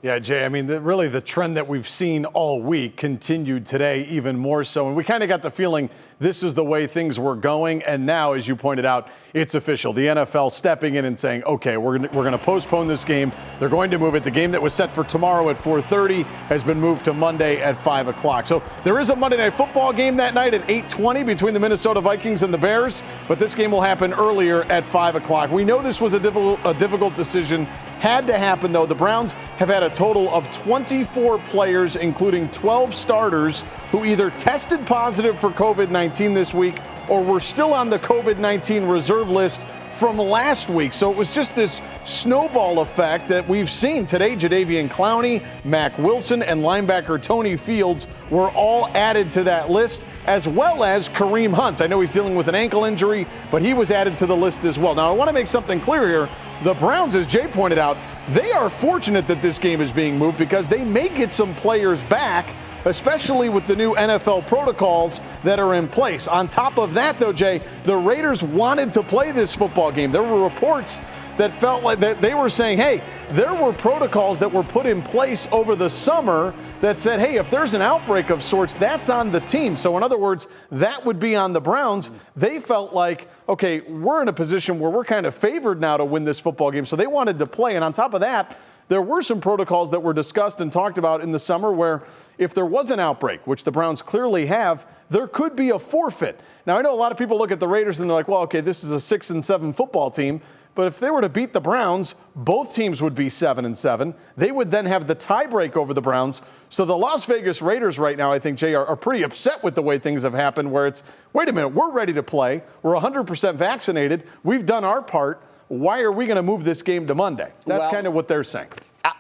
Yeah, Jay, I mean, really the trend that we've seen all week continued today even more so. And we kind of got the feeling this is the way things were going. And now, as you pointed out, it's official. The NFL stepping in and saying, OK, we're going to postpone this game. They're going to move it. The game that was set for tomorrow at 4:30 has been moved to Monday at 5 o'clock. So there is a Monday Night Football game that night at 8:20 between the Minnesota Vikings and the Bears. But this game will happen earlier at 5 o'clock. We know this was a difficult decision. Had to happen, though. The Browns have had a total of 24 players, including 12 starters, who either tested positive for COVID-19 this week or were still on the COVID-19 reserve list from last week. So it was just this snowball effect that we've seen today. Jadeveon Clowney, Mack Wilson, and linebacker Tony Fields were all added to that list, as well as Kareem Hunt. I know he's dealing with an ankle injury, but he was added to the list as well. Now, I want to make something clear here. The Browns, as Jay pointed out, they are fortunate that this game is being moved because they may get some players back, especially with the new NFL protocols that are in place. On top of that, though, Jay, the Raiders wanted to play this football game. There were reports that felt like that they were saying, hey, there were protocols that were put in place over the summer that said, hey, if there's an outbreak of sorts, that's on the team. So in other words, that would be on the Browns. They felt like, okay, we're in a position where we're kind of favored now to win this football game. So they wanted to play. And on top of that, there were some protocols that were discussed and talked about in the summer where if there was an outbreak, which the Browns clearly have, there could be a forfeit. Now, I know a lot of people look at the Raiders and they're like, well, okay, this is a 6-7 football team. But if they were to beat the Browns, both teams would be 7-7. They would then have the tiebreak over the Browns. So the Las Vegas Raiders right now, I think, Jay, are pretty upset with the way things have happened, where it's, wait a minute, we're ready to play. We're 100% vaccinated. We've done our part. Why are we going to move this game to Monday? That's kind of what they're saying.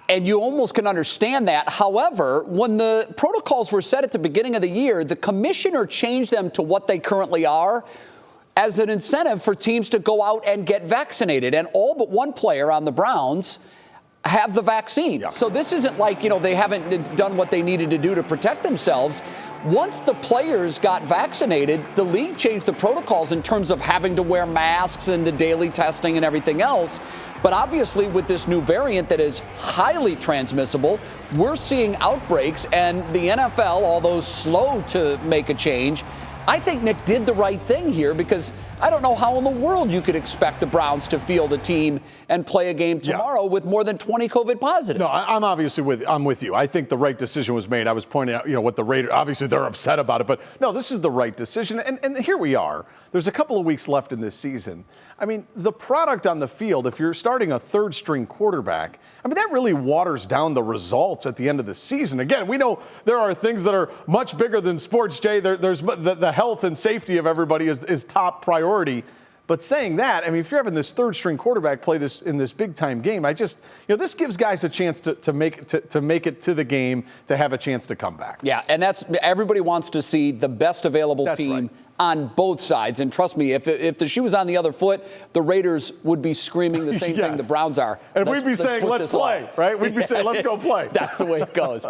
And you almost can understand that. However, when the protocols were set at the beginning of the year, the commissioner changed them to what they currently are as an incentive for teams to go out and get vaccinated. And all but one player on the Browns have the vaccine. Yeah. So this isn't like, they haven't done what they needed to do to protect themselves. Once the players got vaccinated, the league changed the protocols in terms of having to wear masks and the daily testing and everything else. But obviously, with this new variant that is highly transmissible, we're seeing outbreaks, and the NFL, although slow to make a change, I think Nick did the right thing here, because I don't know how in the world you could expect the Browns to field a team and play a game tomorrow with more than 20 COVID positives. No, I'm obviously with you. I think the right decision was made. I was pointing out, what the Raiders, obviously they're upset about it, but no, this is the right decision. And here we are. There's a couple of weeks left in this season. I mean, the product on the field, if you're starting a third-string quarterback, I mean, that really waters down the results at the end of the season. Again, we know there are things that are much bigger than sports, Jay. There's the health and safety of everybody is top priority. But saying that, I mean, if you're having this third-string quarterback play this in this big-time game, this gives guys a chance to make it to the game, to have a chance to come back. Yeah, and everybody wants to see the best available team on both sides. And trust me, if the shoe was on the other foot, the Raiders would be screaming the same thing the Browns are. And we'd be saying, let's play, right? We'd be saying, let's go play. That's the way it goes.